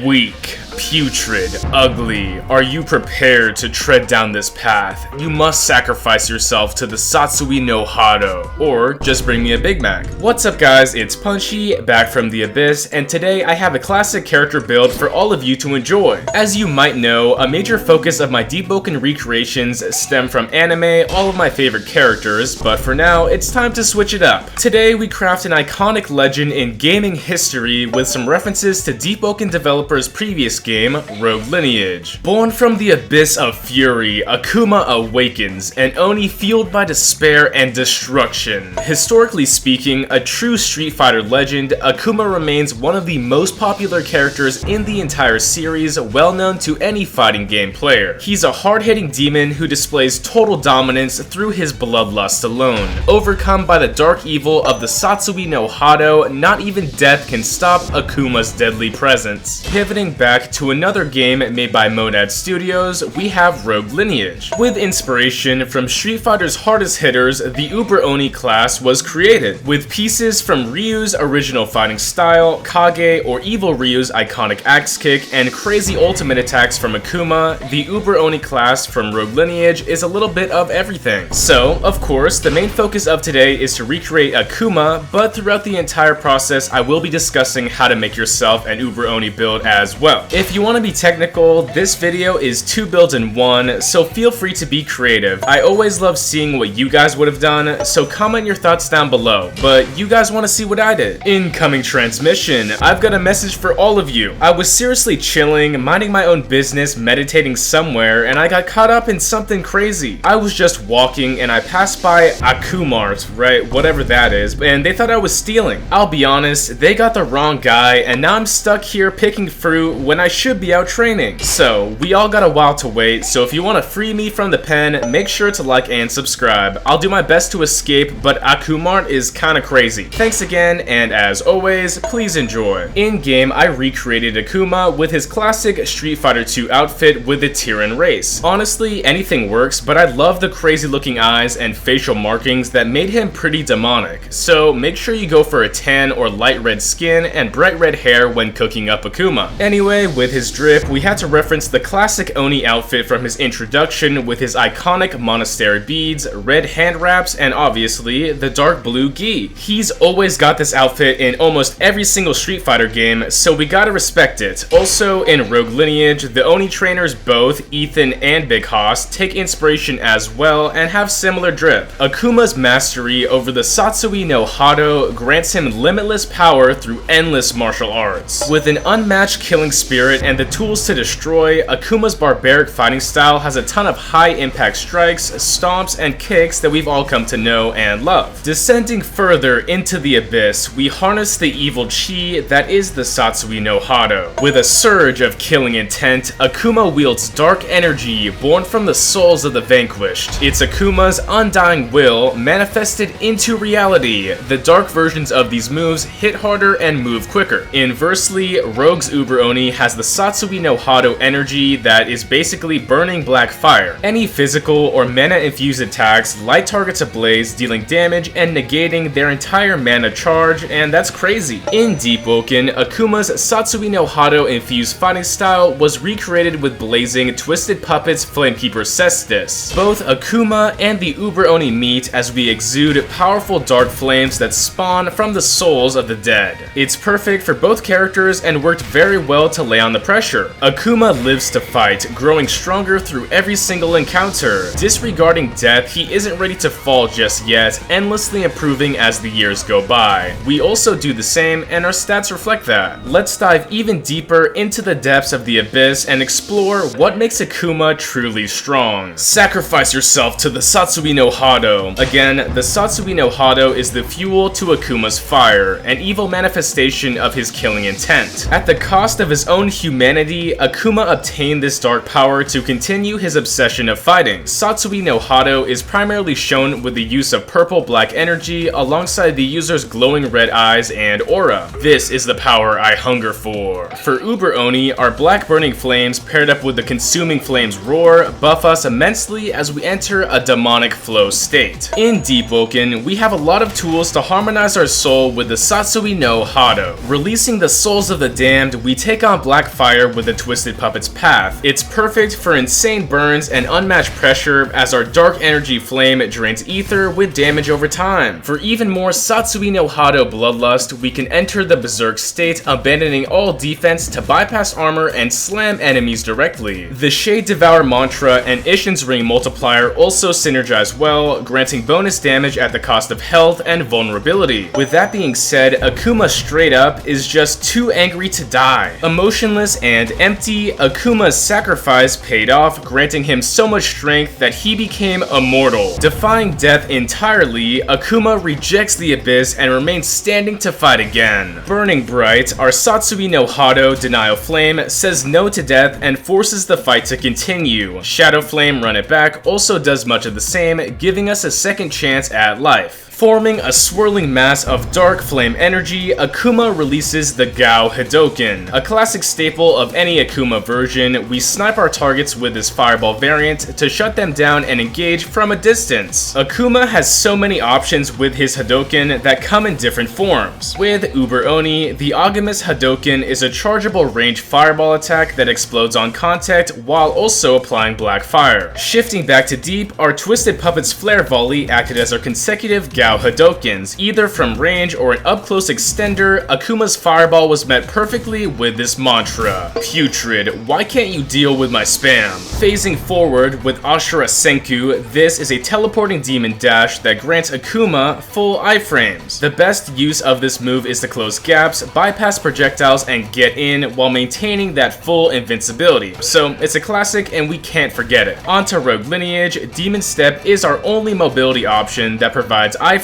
Weak, putrid, ugly, are you prepared to tread down this path? You must sacrifice yourself to the Satsui No Hado, or just bring me a Big Mac. What's up guys, it's Punchy, back from the Abyss, and today I have a classic character build for all of you to enjoy. As you might know, a major focus of my Deepwoken recreations stem from anime, all of my favorite characters, but for now, it's time to switch it up. Today we craft an iconic legend in gaming history with some references to Deepwoken developers' previous game, Rogue Lineage. Born from the abyss of fury, Akuma awakens, an Oni fueled by despair and destruction. Historically speaking, a true Street Fighter legend, Akuma remains one of the most popular characters in the entire series, well known to any fighting game player. He's a hard-hitting demon who displays total dominance through his bloodlust alone. Overcome by the dark evil of the Satsui No Hado, not even death can stop Akuma's deadly presence. Pivoting back to another game made by Monad Studios, we have Rogue Lineage. With inspiration from Street Fighter's hardest hitters, the Uber Oni class was created. With pieces from Ryu's original fighting style, Kage or Evil Ryu's iconic axe kick, and crazy ultimate attacks from Akuma, the Uber Oni class from Rogue Lineage is a little bit of everything. So, of course, the main focus of today is to recreate Akuma, but throughout the entire process, I will be discussing how to make yourself an Uber Oni build as well. If you want to be technical, this video is 2 builds in 1, so feel free to be creative. I always love seeing what you guys would have done, so comment your thoughts down below, but you guys want to see what I did. Incoming transmission, I've got a message for all of you. I was seriously chilling, minding my own business, meditating somewhere, and I got caught up in something crazy. I was just walking and I passed by Akumart, right, whatever that is, and they thought I was stealing. I'll be honest, they got the wrong guy, and now I'm stuck here picking fruit when I should be out training. So, we all got a while to wait, so if you want to free me from the pen, make sure to like and subscribe. I'll do my best to escape, but Akumart is kinda crazy. Thanks again, and as always, please enjoy. In-game, I recreated Akuma with his classic Street Fighter 2 outfit with the Tyran race. Honestly, anything works, but I love the crazy looking eyes and facial markings that made him pretty demonic. So, make sure you go for a tan or light red skin and bright red hair when cooking up Akuma. Anyway, with his drip, we had to reference the classic Oni outfit from his introduction with his iconic monastery beads, red hand wraps, and obviously, the dark blue gi. He's always got this outfit in almost every single Street Fighter game, so we gotta respect it. Also, in Rogue Lineage, the Oni trainers both, Ethan and Big Hoss, take inspiration as well and have similar drip. Akuma's mastery over the Satsui No Hado grants him limitless power through endless martial arts. With an unmatched killing spirit and the tools to destroy, Akuma's barbaric fighting style has a ton of high-impact strikes, stomps, and kicks that we've all come to know and love. Descending further into the abyss, we harness the evil chi that is the Satsui No Hado. With a surge of killing intent, Akuma wields dark energy born from the souls of the vanquished. It's Akuma's undying will manifested into reality. The dark versions of these moves hit harder and move quicker. Inversely, Rogue's Uber Oni has the Satsui No Hado energy that is basically burning black fire. Any physical or mana-infused attacks light targets ablaze, dealing damage and negating their entire mana charge, and that's crazy. In Deepwoken, Akuma's Satsui No Hado infused fighting style was recreated with blazing Twisted Puppet's Flamekeeper Cestus. Both Akuma and the Uber Oni meet as we exude powerful dark flames that spawn from the souls of the dead. It's perfect for both characters and worked very well to lay on the pressure. Akuma lives to fight, growing stronger through every single encounter. Disregarding death, he isn't ready to fall just yet, endlessly improving as the years go by. We also do the same, and our stats reflect that. Let's dive even deeper into the depths of the abyss and explore what makes Akuma truly strong. Sacrifice yourself to the Satsui No Hado. Again, the Satsui No Hado is the fuel to Akuma's fire, an evil manifestation of his killing intent. At the cost of his own humanity, Akuma obtained this dark power to continue his obsession of fighting. Satsui No Hado is primarily shown with the use of purple-black energy alongside the user's glowing red eyes and aura. This is the power I hunger for. For Uber Oni, our black burning flames paired up with the consuming flames roar buff us immensely as we enter a demonic flow state. In Deepwoken, we have a lot of tools to harmonize our soul with the Satsui No Hado. Releasing the souls of the damned, we take on black black fire with the Twisted Puppet's path. It's perfect for insane burns and unmatched pressure as our dark energy flame drains ether with damage over time. For even more Satsui No Hado bloodlust, we can enter the berserk state, abandoning all defense to bypass armor and slam enemies directly. The Shade Devour mantra and Ishin's Ring multiplier also synergize well, granting bonus damage at the cost of health and vulnerability. With that being said, Akuma straight up is just too angry to die. Emotionless and empty, Akuma's sacrifice paid off, granting him so much strength that he became immortal. Defying death entirely, Akuma rejects the abyss and remains standing to fight again. Burning bright, our Satsui No Hado Denial Flame says no to death and forces the fight to continue. Shadow Flame Run It Back also does much of the same, giving us a second chance at life. Forming a swirling mass of dark flame energy, Akuma releases the Gao Hadoken. A classic staple of any Akuma version, we snipe our targets with this fireball variant to shut them down and engage from a distance. Akuma has so many options with his Hadoken that come in different forms. With Uber Oni, the Agamis Hadoken is a chargeable range fireball attack that explodes on contact while also applying black fire. Shifting back to deep, our Twisted Puppet's flare volley acted as our consecutive Gao Hadokens. Either from range or an up-close extender, Akuma's fireball was met perfectly with this mantra. Putrid, why can't you deal with my spam? Phasing forward with Ashura Senku, this is a teleporting demon dash that grants Akuma full iframes. The best use of this move is to close gaps, bypass projectiles, and get in while maintaining that full invincibility. So it's a classic and we can't forget it. Onto Rogue Lineage, Demon Step is our only mobility option that provides iframes,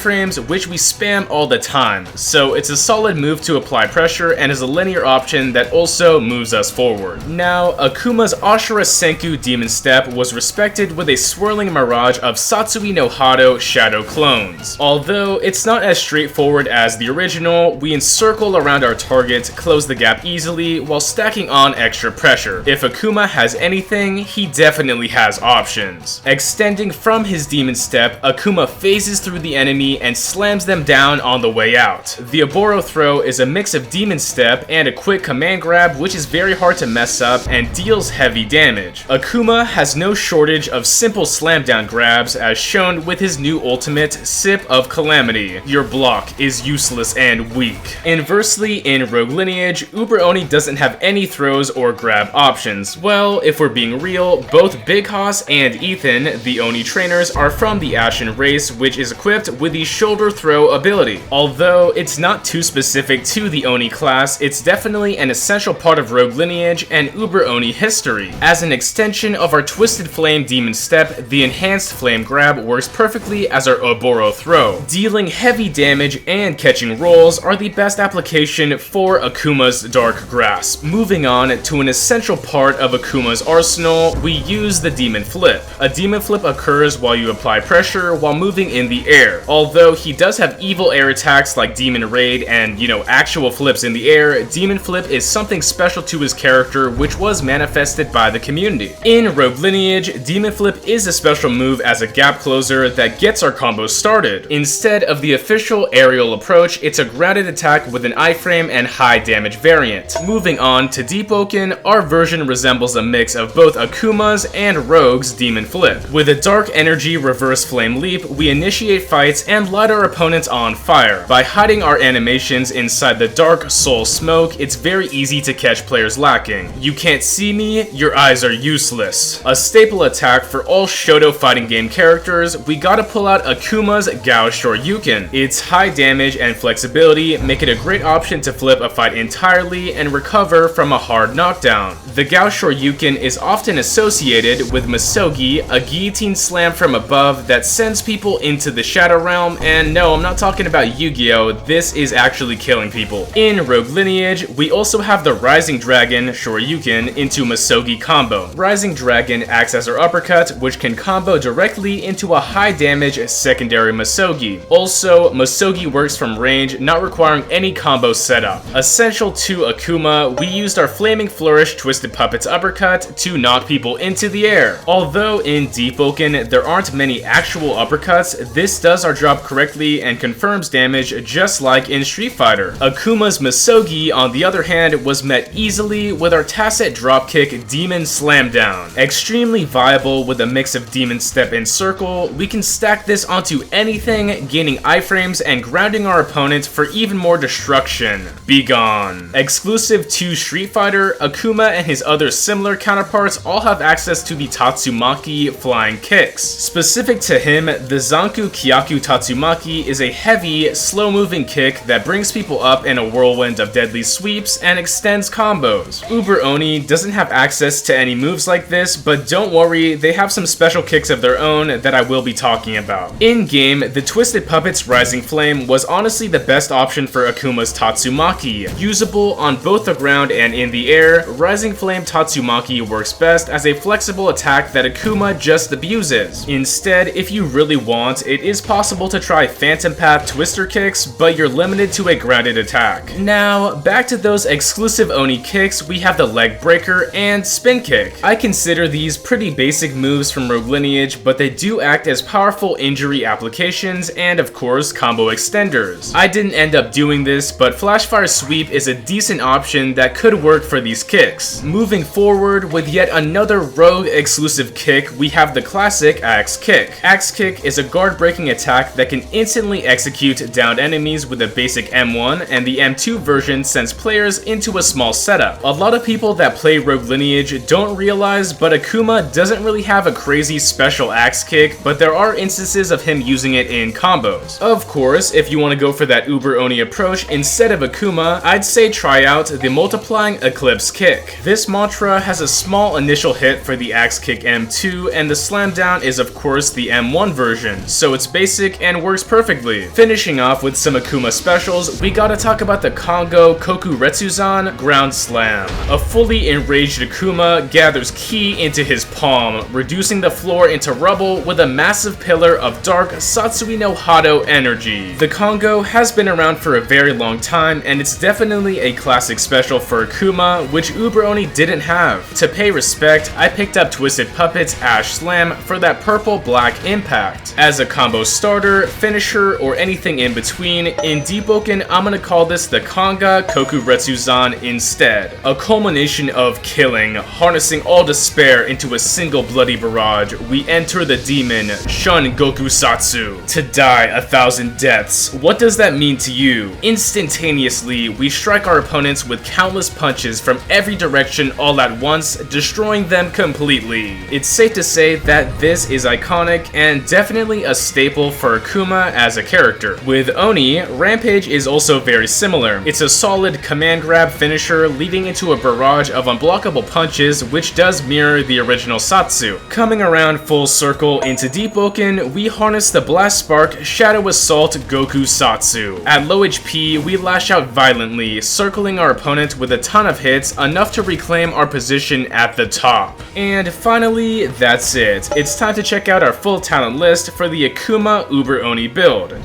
which we spam all the time, so it's a solid move to apply pressure and is a linear option that also moves us forward. Now, Akuma's Ashura Senku Demon Step was respected with a swirling mirage of Satsui No Hado Shadow clones. Although it's not as straightforward as the original, we encircle around our target, close the gap easily while stacking on extra pressure. If Akuma has anything, he definitely has options. Extending from his Demon Step, Akuma phases through the enemy and slams them down on the way out. The Oboro Throw is a mix of Demon Step and a quick command grab, which is very hard to mess up and deals heavy damage. Akuma has no shortage of simple slam down grabs, as shown with his new ultimate, Sip of Calamity. Your block is useless and weak. Inversely, in Rogue Lineage, Uber Oni doesn't have any throws or grab options. Well, if we're being real, both Big Hoss and Ethan, the Oni trainers, are from the Ashen race, which is equipped with the shoulder throw ability. Although it's not too specific to the Oni class, it's definitely an essential part of Rogue Lineage and Uber Oni history. As an extension of our Twisted Flame Demon Step, the enhanced Flame Grab works perfectly as our Oboro Throw. Dealing heavy damage and catching rolls are the best application for Akuma's Dark Grasp. Moving on to an essential part of Akuma's arsenal, we use the Demon Flip. A Demon Flip occurs while you apply pressure while moving in the air. Although he does have evil air attacks like Demon Raid and, actual flips in the air, Demon Flip is something special to his character, which was manifested by the community. In Rogue Lineage, Demon Flip is a special move as a gap closer that gets our combo started. Instead of the official aerial approach, it's a grounded attack with an iframe and high damage variant. Moving on to Deepwoken, our version resembles a mix of both Akuma's and Rogue's Demon Flip. With a dark energy reverse flame leap, we initiate fights and light our opponents on fire. By hiding our animations inside the dark soul smoke, it's very easy to catch players lacking. You can't see me, your eyes are useless. A staple attack for all Shoto fighting game characters, we gotta pull out Akuma's Gao Shoryuken. Its high damage and flexibility make it a great option to flip a fight entirely and recover from a hard knockdown. The Gao Shoryuken is often associated with Masogi, a guillotine slam from above that sends people into the Shadow Realm, and no, I'm not talking about Yu-Gi-Oh! This is actually killing people. In Rogue Lineage, we also have the Rising Dragon Shoryuken into Masogi combo. Rising Dragon acts as our uppercut, which can combo directly into a high damage secondary Masogi. Also, Masogi works from range, not requiring any combo setup. Essential to Akuma, we used our Flaming Flourish Twisted Puppet's uppercut to knock people into the air. Although in Deepwoken there aren't many actual uppercuts, this does our drop correctly and confirms damage just like in Street Fighter. Akuma's Misogi, on the other hand, was met easily with our tacit dropkick Demon Slam Down. Extremely viable with a mix of Demon Step and Circle, we can stack this onto anything, gaining iframes and grounding our opponent for even more destruction. Be gone. Exclusive to Street Fighter, Akuma and his other similar counterparts all have access to the Tatsumaki flying kicks. Specific to him, the Zanku Kyaku Tatsumaki is a heavy, slow-moving kick that brings people up in a whirlwind of deadly sweeps and extends combos. Uber Oni doesn't have access to any moves like this, but don't worry, they have some special kicks of their own that I will be talking about. In-game, the Twisted Puppet's Rising Flame was honestly the best option for Akuma's Tatsumaki. Usable on both the ground and in the air, Rising Flame Tatsumaki works best as a flexible attack that Akuma just abuses. Instead, if you really want, it is possible to try Phantom Path Twister kicks, but you're limited to a grounded attack. Now, back to those exclusive Oni kicks, we have the Leg Breaker and Spin Kick. I consider these pretty basic moves from Rogue Lineage, but they do act as powerful injury applications and of course combo extenders. I didn't end up doing this, but Flashfire Sweep is a decent option that could work for these kicks. Moving forward with yet another Rogue exclusive kick, we have the classic Axe Kick. Axe Kick is a guard breaking attack that can instantly execute downed enemies with a basic M1, and the M2 version sends players into a small setup. A lot of people that play Rogue Lineage don't realize, but Akuma doesn't really have a crazy special Axe Kick, but there are instances of him using it in combos. Of course, if you want to go for that Uber Oni approach instead of Akuma, I'd say try out the Multiplying Eclipse Kick. This mantra has a small initial hit for the Axe Kick M2, and the slam down is of course the M1 version, so it's basic and works perfectly. Finishing off with some Akuma specials, we gotta talk about the Kongo Koku Retsuzan Ground Slam. A fully enraged Akuma gathers ki into his palm, reducing the floor into rubble with a massive pillar of dark Satsui No Hado energy. The Kongo has been around for a very long time, and it's definitely a classic special for Akuma, which Uber Oni didn't have. To pay respect, I picked up Twisted Puppet's Ash Slam for that purple-black impact. As a combo starter, finisher, or anything in between, in Deepwoken, I'm gonna call this the Konga Koku Retsuzan instead. A culmination of killing, harnessing all despair into a single bloody barrage, we enter the demon, Shun Goku Satsu. To die 1,000 deaths. What does that mean to you? Instantaneously, we strike our opponents with countless punches from every direction all at once, destroying them completely. It's safe to say that this is iconic and definitely a staple for Akuma as a character. With Oni, Rampage is also very similar. It's a solid command grab finisher leading into a barrage of unblockable punches, which does mirror the original Satsu. Coming around full circle into Deepwoken, we harness the Blast Spark Shadow Assault Goku Satsu. At low HP, we lash out violently, circling our opponent with a ton of hits, enough to reclaim our position at the top. And finally, that's it. It's time to check out our full talent list for the Akuma Uber Oni build.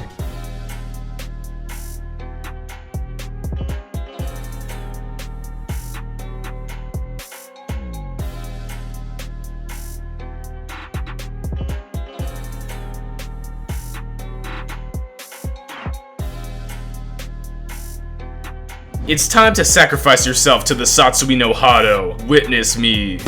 It's time to sacrifice yourself to the Satsui No Hado. Witness me.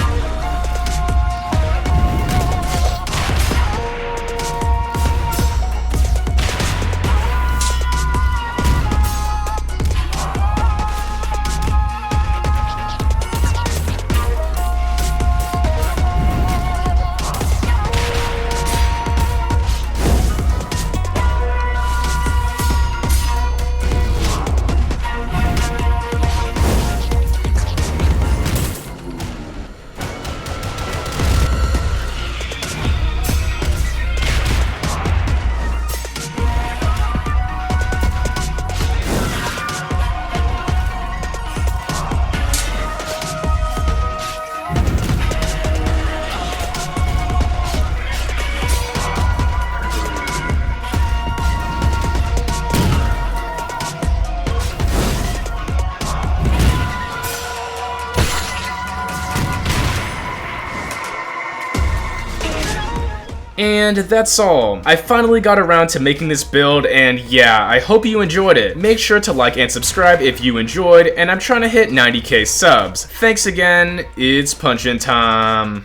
And that's all. I finally got around to making this build, and yeah, I hope you enjoyed it. Make sure to like and subscribe if you enjoyed, and I'm trying to hit 90k subs. Thanks again, it's punchin' time.